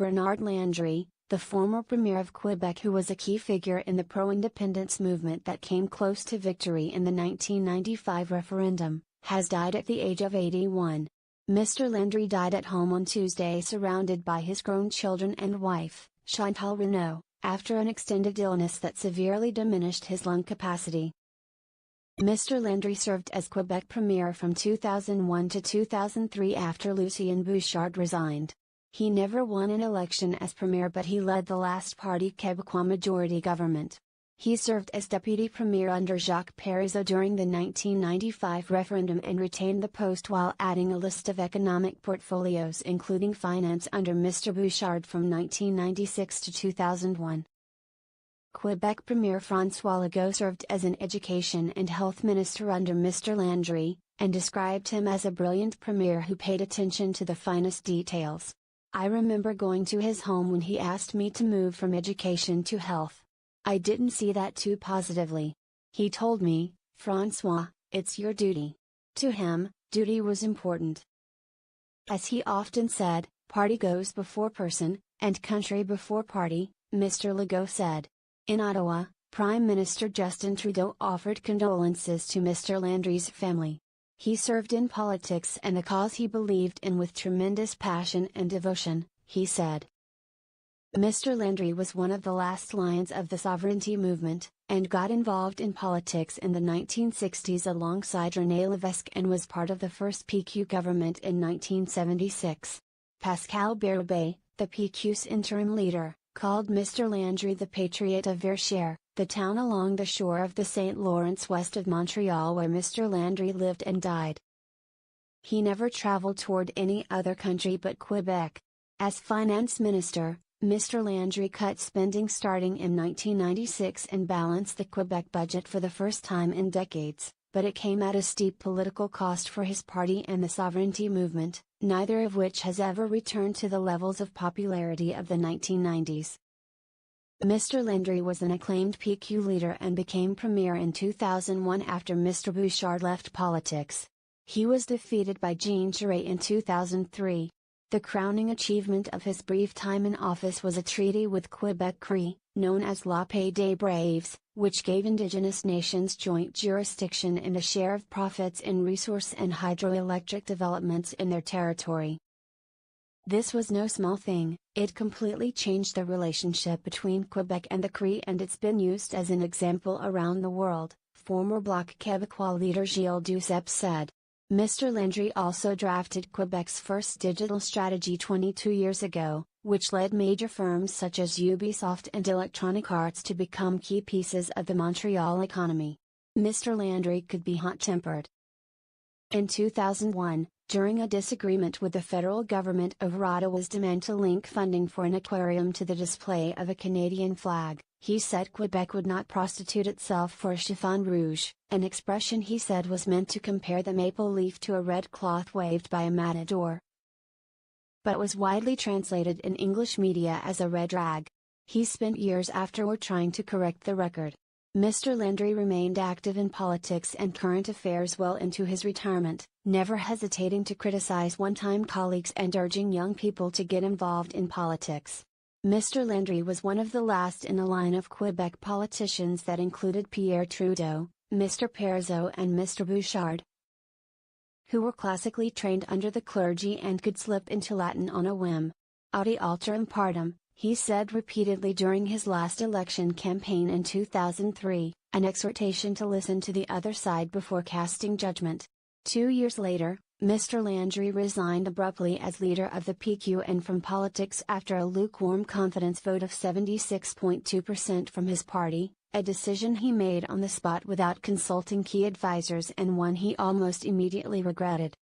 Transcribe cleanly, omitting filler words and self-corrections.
Bernard Landry, the former premier of Quebec who was a key figure in the pro-independence movement that came close to victory in the 1995 referendum, has died at the age of 81. Mr. Landry died at home on Tuesday surrounded by his grown children and wife, Ch.antal Renaud, after an extended illness that severely diminished his lung capacity. Mr. Landry served as Quebec premier from 2001 to 2003 after Lucien Bouchard resigned. He never won an election as premier, but he led the last Parti Québéco majority government. He served as deputy premier under Jacques Parizeau during the 1995 referendum and retained the post while adding a list of economic portfolios including finance under Mr. Bouchard from 1996 to 2001. Quebec Premier François Legault served as an education and health minister under Mr. Landry, and described him as a brilliant premier who paid attention to the finest details. I remember going to his home when he asked me to move from education to health. I didn't see that too positively. He told me, "François, it's your duty." To him, duty was important. As he often said, party goes before person, and country before party, Mr. Legault said. In Ottawa, Prime Minister Justin Trudeau offered condolences to Mr. Landry's family. He served in politics and the cause he believed in with tremendous passion and devotion, he said. Mr. Landry was one of the last lions of the sovereignty movement, and got involved in politics in the 1960s alongside René Lévesque and was part of the first PQ government in 1976. Pascal Bérubé, the PQ's interim leader, called Mr. Landry the Patriot of Verchères, the town along the shore of the St. Lawrence west of Montreal where Mr. Landry lived and died. He never traveled toward any other country but Quebec. As finance minister, Mr. Landry cut spending starting in 1996 and balanced the Quebec budget for the first time in decades, but it came at a steep political cost for his party and the sovereignty movement, neither of which has ever returned to the levels of popularity of the 1990s. Mr. Landry was an acclaimed PQ leader and became premier in 2001 after Mr. Bouchard left politics. He was defeated by Jean Charest in 2003. The crowning achievement of his brief time in office was a treaty with Quebec Cree, known as La Paix des Braves, which gave Indigenous nations joint jurisdiction and a share of profits in resource and hydroelectric developments in their territory. This was no small thing, it completely changed the relationship between Quebec and the Cree, and it's been used as an example around the world, former Bloc Québécois leader Gilles Duceppe said. Mr. Landry also drafted Quebec's first digital strategy 22 years ago, which led major firms such as Ubisoft and Electronic Arts to become key pieces of the Montreal economy. Mr. Landry could be hot-tempered. In 2001, during a disagreement with the federal government over Ottawa's demand to link funding for an aquarium to the display of a Canadian flag, he said Quebec would not prostitute itself for a chiffon rouge, an expression he said was meant to compare the maple leaf to a red cloth waved by a matador, but was widely translated in English media as a red rag. He spent years afterward trying to correct the record. Mr. Landry remained active in politics and current affairs well into his retirement, never hesitating to criticize one-time colleagues and urging young people to get involved in politics. Mr. Landry was one of the last in a line of Quebec politicians that included Pierre Trudeau, Mr. Parizeau and Mr. Bouchard, who were classically trained under the clergy and could slip into Latin on a whim. Audi alterum partem, he said repeatedly during his last election campaign in 2003, an exhortation to listen to the other side before casting judgment. 2 years later, Mr. Landry resigned abruptly as leader of the PQ and from politics after a lukewarm confidence vote of 76.2% from his party, a decision he made on the spot without consulting key advisors and one he almost immediately regretted.